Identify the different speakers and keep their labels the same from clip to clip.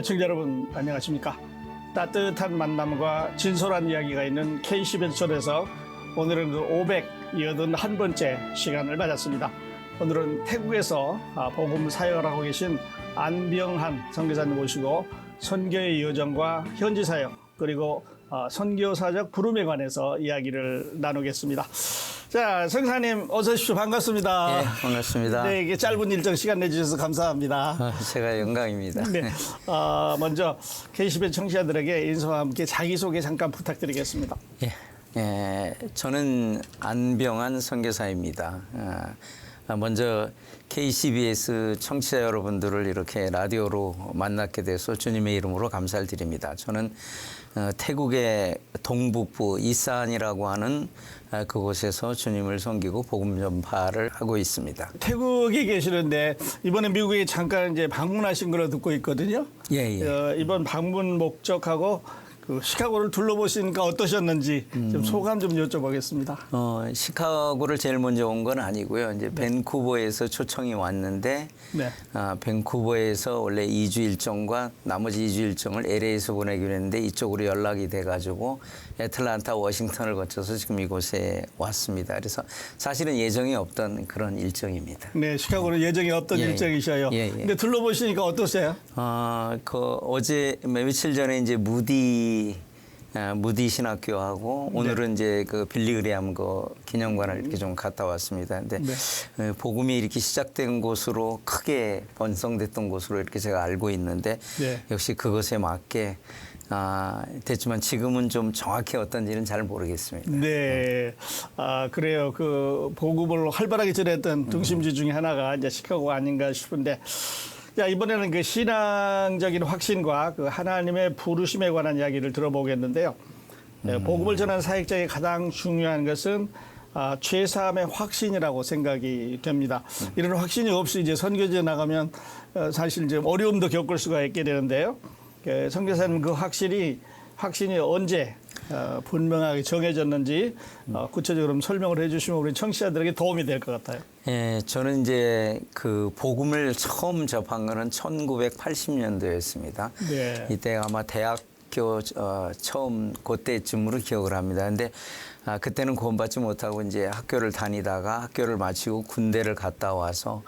Speaker 1: 애청자 여러분 안녕하십니까? 따뜻한 만남과 진솔한 이야기가 있는 KCBS에서 오늘은 그 581번째 시간을 맞았습니다. 오늘은 태국에서 복음 사역을 하고 계신 안병한 선교사님 모시고 선교의 여정과 현지 사역 그리고 선교사적 부름에 관해서 이야기를 나누겠습니다. 자, 선교사님 어서 오십시오. 반갑습니다.
Speaker 2: 예, 반갑습니다.
Speaker 1: 네, 이게 짧은 일정 시간 내주셔서 감사합니다.
Speaker 2: 제가 영광입니다.
Speaker 1: 네, 먼저 KCBS 청취자들에게 인사와 함께 자기소개 잠깐 부탁드리겠습니다.
Speaker 2: 저는 안병한 선교사입니다. 먼저 KCBS 청취자 여러분들을 이렇게 라디오로 만나게 돼서 주님의 이름으로 감사를 드립니다. 저는 태국의 동북부 이산이라고 하는 그곳에서 주님을 섬기고 복음 전파를 하고 있습니다.
Speaker 1: 태국에 계시는데 이번에 미국에 잠깐 이제 방문하신 걸로 듣고 있거든요.
Speaker 2: 예.
Speaker 1: 이번 방문 목적하고 그 시카고를 둘러보시니까 어떠셨는지 좀 소감 좀 여쭤보겠습니다.
Speaker 2: 시카고를 제일 먼저 온 건 아니고요. 이제 밴쿠버에서 초청이 왔는데,
Speaker 1: 네.
Speaker 2: 밴쿠버에서 원래 2주 일정과 나머지 2주 일정을 LA에서 보내기로 했는데 이쪽으로 연락이 돼가지고 애틀란타, 워싱턴을 거쳐서 지금 이곳에 왔습니다. 그래서 사실은 예정이 없던 그런 일정입니다.
Speaker 1: 네, 시카고는 예정이 없던 일정이셔요. 근데 둘러보시니까 어떠세요?
Speaker 2: 어제 며칠 전에 이제 무디 신학교하고 오늘은 이제 그 빌리 그레암 그 기념관을 이렇게 좀 갔다 왔습니다. 근데 복음이 이렇게 시작된 곳으로 크게 번성됐던 곳으로 이렇게 제가 알고 있는데 역시 그것에 맞게 됐지만 지금은 좀 정확히 어떤지는 잘 모르겠습니다.
Speaker 1: 네. 그래요. 그 복음을 활발하게 전했던 중심지 중에 하나가 이제 시카고가 아닌가 싶은데 자, 이번에는 그 신앙적인 확신과 그 하나님의 부르심에 관한 이야기를 들어보겠는데요. 복음을 전하는 사역자의 가장 중요한 것은 죄사함의 확신이라고 생각이 됩니다. 이런 확신이 없이 이제 선교지에 나가면 사실 이제 어려움도 겪을 수가 있게 되는데요. 선교사님 그 확신이 언제 분명하게 정해졌는지 구체적으로 설명을 해주시면 우리 청취자들에게 도움이 될 것 같아요.
Speaker 2: 예, 저는 이제 그 복음을 처음 접한 거는 1980년도였습니다.
Speaker 1: 네.
Speaker 2: 이때 아마 대학교 처음 그때쯤으로 기억을 합니다. 근데 그때는 구원받지 못하고 이제 학교를 다니다가 학교를 마치고 군대를 갔다 와서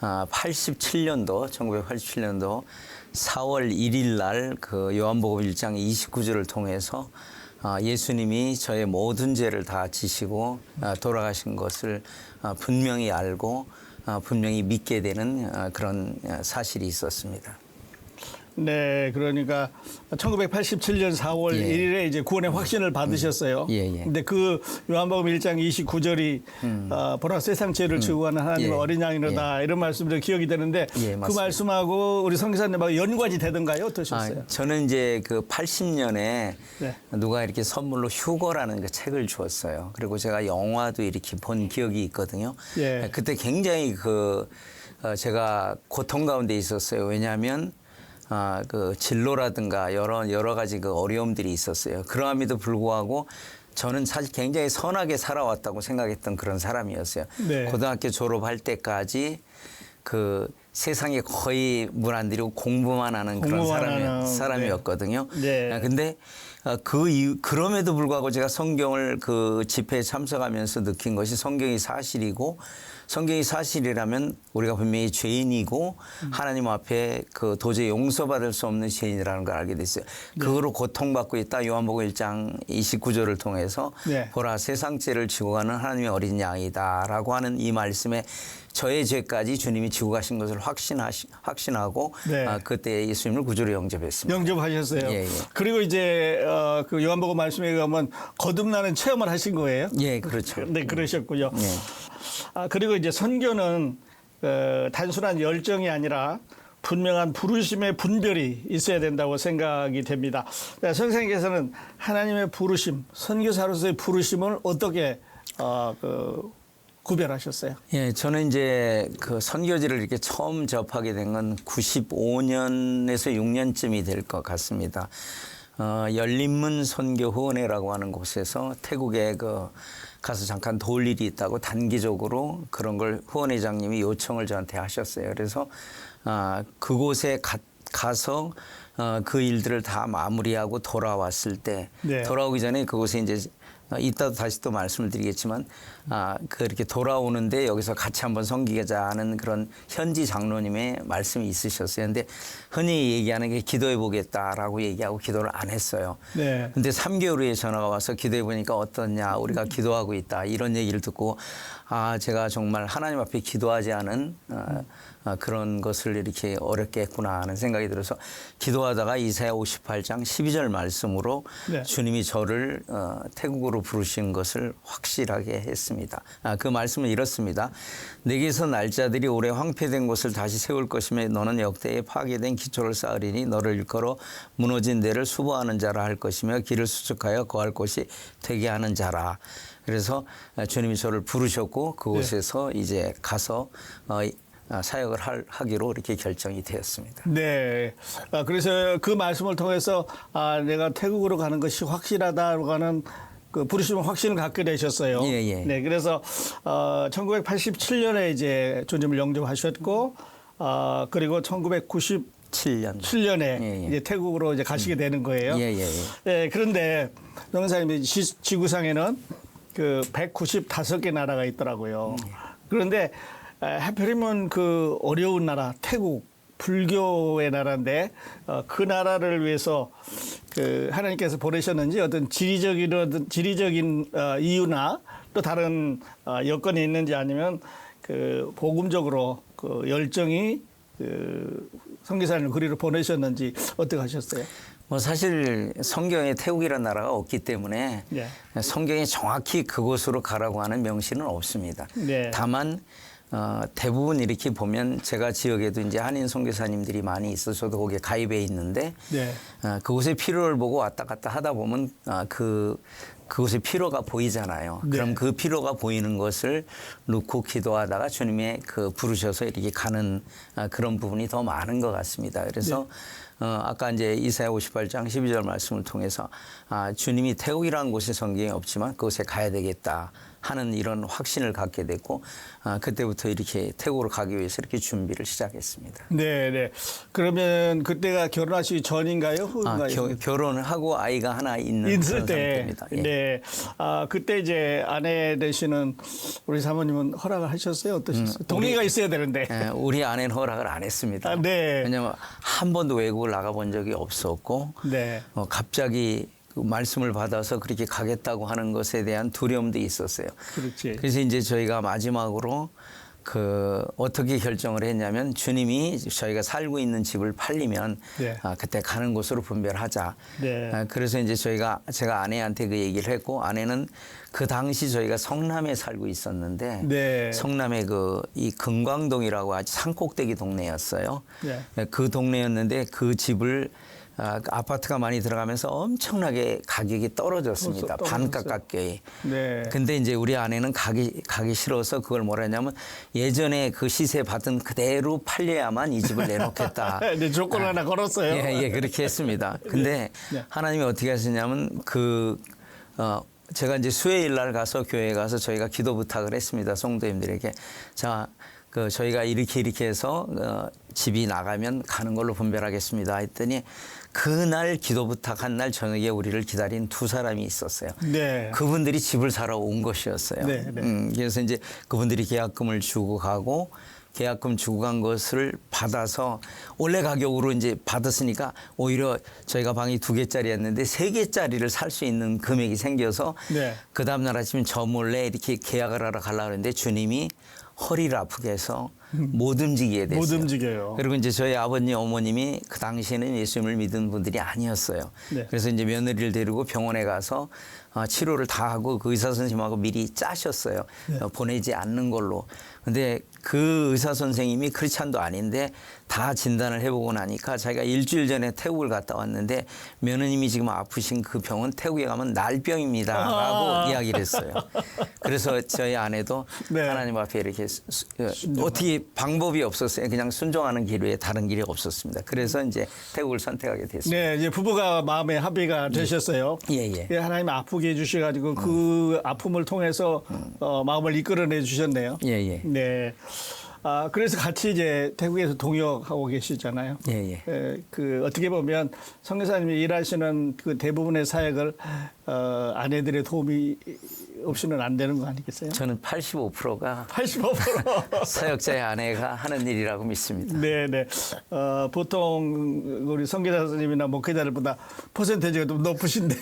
Speaker 2: 1987년도 4월 1일 날 그 요한복음 1장 29절을 통해서 예수님이 저의 모든 죄를 다 지시고 돌아가신 것을 분명히 알고 분명히 믿게 되는 그런 사실이 있었습니다.
Speaker 1: 네, 그러니까 1987년 4월 1일에 이제 구원의 확신을 받으셨어요. 근데 그 요한복음 1장 29절이 보라 세상 죄를 지고 가는 하나님의 어린 양이로다 이런 말씀들이 기억이 되는데 그 말씀하고 우리 선교사님하고 연관이 되던가요? 어떠셨어요?
Speaker 2: 저는 이제 그 80년에 누가 이렇게 선물로 휴거라는 그 책을 주었어요. 그리고 제가 영화도 이렇게 본 기억이 있거든요. 그때 굉장히 제가 고통 가운데 있었어요. 왜냐하면 그 진로라든가 여러 가지 그 어려움들이 있었어요. 그러함에도 불구하고 저는 사실 굉장히 선하게 살아왔다고 생각했던 그런 사람이었어요. 고등학교 졸업할 때까지 그 세상에 거의 물 안 들이고 공부만 하는 그런 사람이었거든요. 근데 그럼에도 불구하고 제가 성경을 그 집회에 참석하면서 느낀 것이 성경이 사실이고 성경이 사실이라면 우리가 분명히 죄인이고 하나님 앞에 그 도저히 용서받을 수 없는 죄인이라는 걸 알게 됐어요. 그거로 고통받고 있다. 요한복음 1장 29절을 통해서 보라 세상 죄를 지고 가는 하나님의 어린 양이다라고 하는 이 말씀에 저의 죄까지 주님이 지고 가신 것을 확신하고 그때 예수님을 구주로 영접했습니다.
Speaker 1: 영접하셨어요. 그리고 이제 그 요한복음 말씀에 의하면 거듭나는 체험을 하신 거예요?
Speaker 2: 그렇죠.
Speaker 1: 네, 그러셨고요. 그리고 이제 선교는 단순한 열정이 아니라 분명한 부르심의 분별이 있어야 된다고 생각이 됩니다. 선생님께서는 하나님의 부르심, 선교사로서의 부르심을 어떻게 구별하셨어요?
Speaker 2: 저는 이제 그 선교지를 이렇게 처음 접하게 된 건 95년에서 6년쯤이 될 것 같습니다. 열린문 선교후원회라고 하는 곳에서 태국에 가서 잠깐 도울 일이 있다고 단기적으로 그런 걸 후원회장님이 요청을 저한테 하셨어요. 그래서 그곳에 가서 그 일들을 다 마무리하고 돌아왔을 때
Speaker 1: 네.
Speaker 2: 돌아오기 전에 그곳에 이제 이따도 다시 또 말씀을 드리겠지만 그렇게 돌아오는데 여기서 같이 한번 섬기자 하는 그런 현지 장로님의 말씀이 있으셨어요. 근데 흔히 얘기하는 게 기도해 보겠다라고 얘기하고 기도를 안 했어요.
Speaker 1: 네.
Speaker 2: 근데 3개월 후에 전화가 와서 기도해 보니까 어떻냐 우리가 기도하고 있다 이런 얘기를 듣고 제가 정말 하나님 앞에 기도하지 않은 그런 것을 이렇게 어렵게 했구나 하는 생각이 들어서 기도하다가 이사야 58장 12절 말씀으로
Speaker 1: 네.
Speaker 2: 주님이 저를 태국으로 부르신 것을 확실하게 했습니다. 그 말씀은 이렇습니다. 내게서 날짜들이 오래 황폐된 곳을 다시 세울 것이며 너는 역대에 파괴된 기초를 쌓으리니 너를 일컬어 무너진 데를 수보하는 자라 할 것이며 길을 수축하여 거할 곳이 되게 하는 자라. 그래서 주님이 저를 부르셨고 그곳에서 이제 가서 사역을 하기로 이렇게 결정이 되었습니다.
Speaker 1: 네. 그래서 그 말씀을 통해서 내가 태국으로 가는 것이 확실하다고 하는 그 부르심을 확신을 갖게 되셨어요.
Speaker 2: 예, 예.
Speaker 1: 네. 그래서 1987년에 이제 주님을 영접하셨고 그리고 1997년에
Speaker 2: 예, 예.
Speaker 1: 이제 태국으로 이제 가시게 되는 거예요.
Speaker 2: 예, 예, 예.
Speaker 1: 네, 그런데 영사님이 지구상에는 그 195개 나라가 있더라고요. 그런데 하필이면 그 어려운 나라 태국 불교의 나라인데 그 나라를 위해서 그 하나님께서 보내셨는지 어떤 지리적인 이유나 또 다른 여건이 있는지 아니면 그 복음적으로 그 열정이 그 선교사님을 그리로 보내셨는지 어떻게 하셨어요?
Speaker 2: 뭐 사실 성경에 태국이라는 나라가 없기 때문에
Speaker 1: 네.
Speaker 2: 성경에 정확히 그곳으로 가라고 하는 명시는 없습니다.
Speaker 1: 네.
Speaker 2: 다만 대부분 이렇게 보면 제가 지역에도 이제 한인 선교사님들이 많이 있어서 저도 거기에 가입해 있는데
Speaker 1: 네.
Speaker 2: 그곳의 필요를 보고 왔다 갔다 하다 보면 그곳의 필요가 보이잖아요.
Speaker 1: 네.
Speaker 2: 그럼 그 필요가 보이는 것을 놓고 기도하다가 주님의 그 부르셔서 이렇게 가는 그런 부분이 더 많은 것 같습니다. 그래서 아까 이제 이사야 58장 12절 말씀을 통해서 주님이 태국이라는 곳에 성경이 없지만 그곳에 가야 되겠다 하는 이런 확신을 갖게 됐고 그때부터 이렇게 태국으로 가기 위해서 이렇게 준비를 시작했습니다.
Speaker 1: 네, 네. 그러면 그때가 결혼하시기 전인가요, 후인가요?
Speaker 2: 결혼을 하고 아이가 하나 있는
Speaker 1: 있을
Speaker 2: 그런
Speaker 1: 때,
Speaker 2: 상태입니다. 예.
Speaker 1: 네. 그때 이제 아내 되시는 우리 사모님은 허락을 하셨어요? 어떠셨어요? 동의가 있어야 되는데.
Speaker 2: 우리 아내는 허락을 안 했습니다.
Speaker 1: 네.
Speaker 2: 왜냐하면 한 번도 외국을 나가본 적이 없었고
Speaker 1: 네.
Speaker 2: 갑자기 그 말씀을 받아서 그렇게 가겠다고 하는 것에 대한 두려움도 있었어요.
Speaker 1: 그렇지.
Speaker 2: 그래서 이제 저희가 마지막으로 어떻게 결정을 했냐면 주님이 저희가 살고 있는 집을 팔리면
Speaker 1: 네.
Speaker 2: 그때 가는 곳으로 분별하자.
Speaker 1: 네.
Speaker 2: 그래서 이제 제가 아내한테 그 얘기를 했고 아내는 그 당시 저희가 성남에 살고 있었는데
Speaker 1: 네.
Speaker 2: 성남에 이 금광동이라고 아주 산꼭대기 동네였어요.
Speaker 1: 네.
Speaker 2: 그 동네였는데 그 집을 아파트가 많이 들어가면서 엄청나게 가격이 떨어졌습니다. 반값 가격이.
Speaker 1: 네.
Speaker 2: 근데 이제 우리 아내는 가기 싫어서 그걸 뭐라 했냐면 예전에 그 시세 받은 그대로 팔려야만 이 집을 내놓겠다.
Speaker 1: 네, 조건 하나 걸었어요.
Speaker 2: 예, 그렇게 했습니다. 근데
Speaker 1: 네.
Speaker 2: 하나님이 어떻게 하시냐면 제가 이제 수요일 날 가서 교회에 가서 저희가 기도 부탁을 했습니다. 성도님들에게. 자, 저희가 이렇게 해서 집이 나가면 가는 걸로 분별하겠습니다. 했더니 그날 기도 부탁한 날 저녁에 우리를 기다린 두 사람이 있었어요.
Speaker 1: 네.
Speaker 2: 그분들이 집을 사러 온 것이었어요.
Speaker 1: 네, 네.
Speaker 2: 그래서 이제 그분들이 계약금을 주고 가고 계약금 주고 간 것을 받아서 원래 가격으로 이제 받았으니까 오히려 저희가 방이 2개짜리였는데 3개짜리를 살 수 있는 금액이 생겨서
Speaker 1: 네.
Speaker 2: 그 다음날 아침에 저 몰래 이렇게 계약을 하러 가려고 그랬는데 주님이 허리를 아프게 해서 못 움직이게 됐어요.
Speaker 1: 못 움직여요.
Speaker 2: 그리고 이제 저희 아버님, 어머님이 그 당시에는 예수님을 믿은 분들이 아니었어요.
Speaker 1: 네.
Speaker 2: 그래서 이제 며느리를 데리고 병원에 가서 치료를 다 하고 그 의사 선생님하고 미리 짜셨어요.
Speaker 1: 네.
Speaker 2: 보내지 않는 걸로. 근데 그 의사 선생님이 크리스찬도 아닌데 다 진단을 해보고 나니까 자기가 일주일 전에 태국을 갔다 왔는데 며느님이 지금 아프신 그 병은 태국에 가면 날병입니다라고 이야기를 했어요. 그래서 저희 아내도
Speaker 1: 네.
Speaker 2: 하나님 앞에 이렇게 어떻게 방법이 없었어요. 그냥 순종하는 길 외에 다른 길이 없었습니다. 그래서 이제 태국을 선택하게 됐습니다.
Speaker 1: 네, 이제 부부가 마음에 합의가 되셨어요.
Speaker 2: 예.
Speaker 1: 예, 하나님 아프게 해주셔가지고 그 아픔을 통해서 마음을 이끌어내 주셨네요.
Speaker 2: 예.
Speaker 1: 네. 그래서 같이 이제 태국에서 동역하고 계시잖아요.
Speaker 2: 예, 예.
Speaker 1: 그 어떻게 보면 성교사님이 일하시는 그 대부분의 사역을 아내들의 도움이 없이는 안 되는 거 아니겠어요?
Speaker 2: 저는 85%가
Speaker 1: 85%.
Speaker 2: 사역자의 아내가 하는 일이라고 믿습니다.
Speaker 1: 네네. 보통 우리 성교사님이나 목회자들보다 퍼센테이지가 좀 높으신데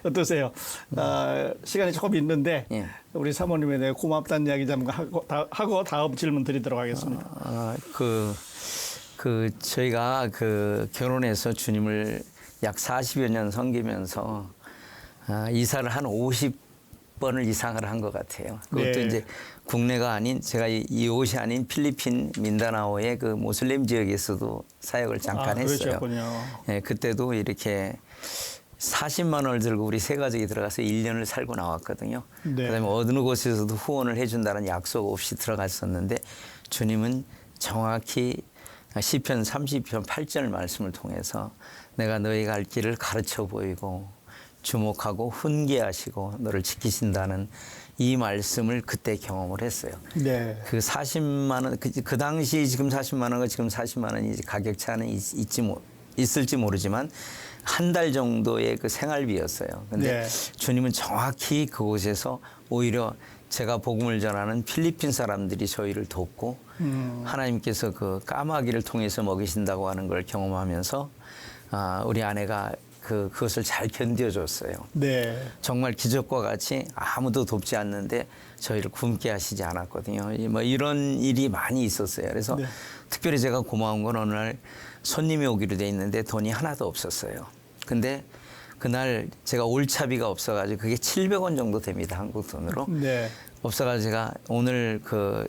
Speaker 1: 어떠세요? 시간이 조금 있는데
Speaker 2: 예.
Speaker 1: 우리 사모님에 대해 고맙다는 이야기 좀 하고 다음 질문 드리도록 하겠습니다.
Speaker 2: 저희가 결혼해서 주님을 약 40여 년 섬기면서 이사를 한 50번을 이상을 한 것 같아요. 그것도
Speaker 1: 네.
Speaker 2: 이제 국내가 아닌 제가 이곳이 아닌 필리핀 민다나오의 그 모슬림 지역에서도 사역을 잠깐 했어요.
Speaker 1: 그러셨군요.
Speaker 2: 네, 그때도 이렇게 40만 원을 들고 우리 세 가족이 들어가서 1년을 살고 나왔거든요.
Speaker 1: 네.
Speaker 2: 그다음에 어느 곳에서도 후원을 해준다는 약속 없이 들어갔었는데 주님은 정확히 시편 30편 8절 말씀을 통해서 내가 너희 갈 길을 가르쳐 보이고 주목하고 훈계하시고 너를 지키신다는 이 말씀을 그때 경험을 했어요.
Speaker 1: 네.
Speaker 2: 그 40만 원, 그 당시 지금 40만 원과 지금 40만 원이 가격 차는 있을지 모르지만 한 달 정도의 그 생활비였어요. 근데
Speaker 1: 네.
Speaker 2: 주님은 정확히 그곳에서 오히려 제가 복음을 전하는 필리핀 사람들이 저희를 돕고 하나님께서 그 까마귀를 통해서 먹이신다고 하는 걸 경험하면서 우리 아내가 그것을 잘 견뎌줬어요.
Speaker 1: 네.
Speaker 2: 정말 기적과 같이 아무도 돕지 않는데 저희를 굶게 하시지 않았거든요. 뭐 이런 일이 많이 있었어요. 그래서
Speaker 1: 네.
Speaker 2: 특별히 제가 고마운 건 어느 날 손님이 오기로 돼 있는데 돈이 하나도 없었어요. 근데 그날 제가 올차비가 없어가지고 그게 700원 정도 됩니다. 한국 돈으로.
Speaker 1: 네.
Speaker 2: 없어가지고 제가 오늘 그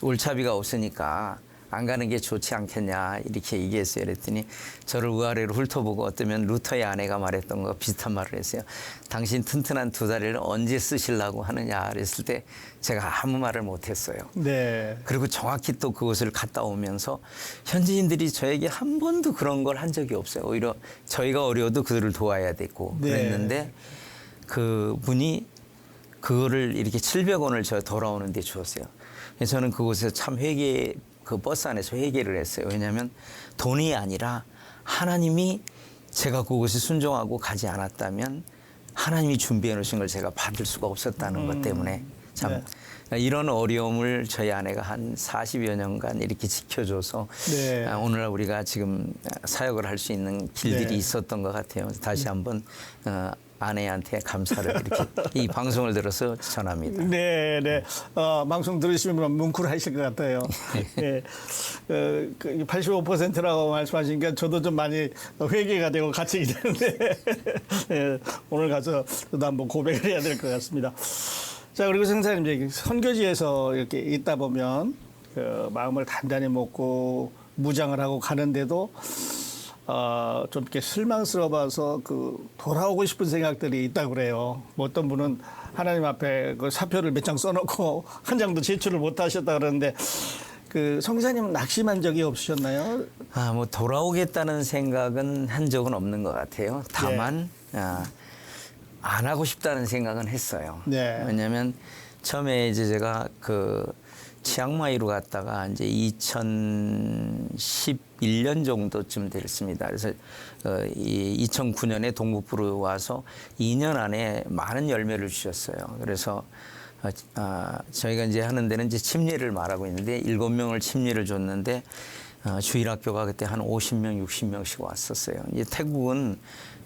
Speaker 2: 올차비가 없으니까 안 가는 게 좋지 않겠냐 이렇게 얘기했어요. 그랬더니 저를 위아래로 훑어보고 어쩌면 루터의 아내가 말했던 거 비슷한 말을 했어요. 당신 튼튼한 두 다리를 언제 쓰시려고 하느냐 그랬을 때 제가 아무 말을 못했어요.
Speaker 1: 네.
Speaker 2: 그리고 정확히 또 그곳을 갔다 오면서 현지인들이 저에게 한 번도 그런 걸 한 적이 없어요. 오히려 저희가 어려워도 그들을 도와야 되고
Speaker 1: 네.
Speaker 2: 그랬는데 그 분이 그거를 이렇게 700원을 저 돌아오는 데 주었어요. 그래서 저는 그곳에서 참 그 버스 안에서 회개를 했어요. 왜냐하면 돈이 아니라 하나님이 제가 그곳에 순종하고 가지 않았다면 하나님이 준비해 놓으신 걸 제가 받을 수가 없었다는 것 때문에 참 이런 어려움을 저희 아내가 한 40여 년간 이렇게 지켜줘서
Speaker 1: 네.
Speaker 2: 오늘날 우리가 지금 사역을 할 수 있는 길들이
Speaker 1: 네.
Speaker 2: 있었던 것 같아요. 다시 한번 아내한테 감사를 이렇게 이 방송을 들어서 전합니다.
Speaker 1: 네, 네. 방송 들으시면 뭉클하실 것 같아요. 네. 85%라고 말씀하시니까 저도 좀 많이 회개가 되고 갇히게 되는데 네, 오늘 가서 저도 한번 고백을 해야 될 것 같습니다. 자, 그리고 선생님 이제 선교지에서 이렇게 있다 보면 마음을 단단히 먹고 무장을 하고 가는데도 좀 이렇게 실망스러워서 돌아오고 싶은 생각들이 있다고 그래요. 뭐 어떤 분은 하나님 앞에 그 사표를 몇 장 써놓고 한 장도 제출을 못 하셨다 그러는데 성사님은 낙심한 적이 없으셨나요?
Speaker 2: 뭐 돌아오겠다는 생각은 한 적은 없는 것 같아요. 다만 안 하고 싶다는 생각은 했어요.
Speaker 1: 네.
Speaker 2: 왜냐하면 처음에 이제 제가 치앙마이로 갔다가 이제 2011년 정도쯤 됐습니다. 그래서 2009년에 동북부로 와서 2년 안에 많은 열매를 주셨어요. 그래서 저희가 이제 하는 데는 이제 침례를 말하고 있는데 7명을 침례를 줬는데 주일학교가 그때 한 50명, 60명씩 왔었어요. 이제 태국은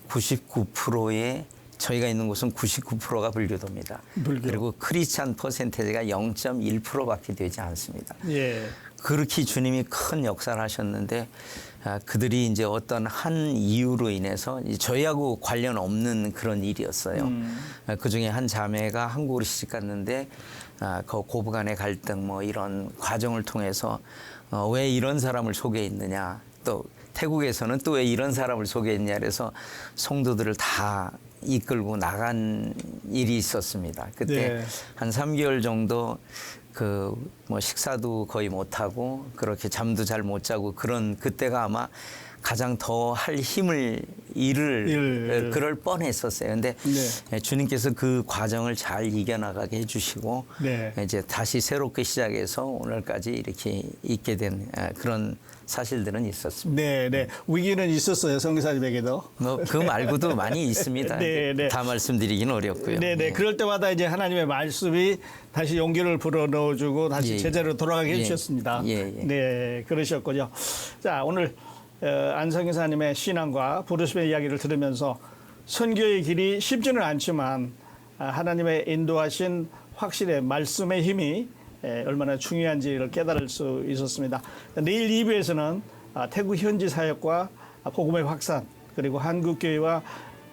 Speaker 2: 99%의 저희가 있는 곳은 99%가 불교도입니다. 그리고 크리스찬 퍼센테이지가 0.1%밖에 되지 않습니다.
Speaker 1: 예. 그렇게
Speaker 2: 주님이 큰 역사를 하셨는데 그들이 이제 어떤 한 이유로 인해서 저희하고 관련 없는 그런 일이었어요. 그 중에 한 자매가 한국으로 시집 갔는데 그 고부간의 갈등 뭐 이런 과정을 통해서 왜 이런 사람을 소개했느냐 또 태국에서는 또 왜 이런 사람을 소개했냐 그래서 성도들을 다 이끌고 나간 일이 있었습니다. 그때
Speaker 1: 네.
Speaker 2: 한 3개월 정도 식사도 거의 못 하고 그렇게 잠도 잘 못 자고 그때가 아마 가장 더 할 힘을 잃을 그럴 뻔했었어요. 근데
Speaker 1: 네.
Speaker 2: 주님께서 그 과정을 잘 이겨나가게 해주시고
Speaker 1: 네.
Speaker 2: 이제 다시 새롭게 시작해서 오늘까지 이렇게 있게 된 그런 사실들은 있었습니다.
Speaker 1: 네, 네. 위기는 있었어요, 성교사님에게도.
Speaker 2: 뭐 그 말고도 많이 있습니다.
Speaker 1: 네, 네.
Speaker 2: 다 말씀드리기는 어렵고요.
Speaker 1: 네, 네. 그럴 때마다 이제 하나님의 말씀이 다시 용기를 불어넣어주고 다시
Speaker 2: 예,
Speaker 1: 제자로 돌아가게
Speaker 2: 예.
Speaker 1: 해주셨습니다.
Speaker 2: 예, 예.
Speaker 1: 네, 그러셨군요. 자, 오늘 안성교사님의 신앙과 부르심의 이야기를 들으면서 선교의 길이 쉽지는 않지만 하나님의 인도하신 확실의 말씀의 힘이 얼마나 중요한지를 깨달을 수 있었습니다. 내일 2부에서는 태국 현지 사역과 복음의 확산 그리고 한국교회와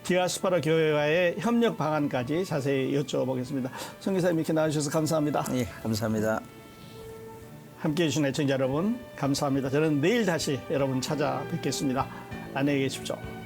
Speaker 1: 디아스포라 교회와의 협력 방안까지 자세히 여쭤보겠습니다. 성교사님 이렇게 나와주셔서 감사합니다.
Speaker 2: 예, 감사합니다.
Speaker 1: 함께해 주신 애청자 여러분 감사합니다. 저는 내일 다시 여러분 찾아뵙겠습니다. 안녕히 계십시오.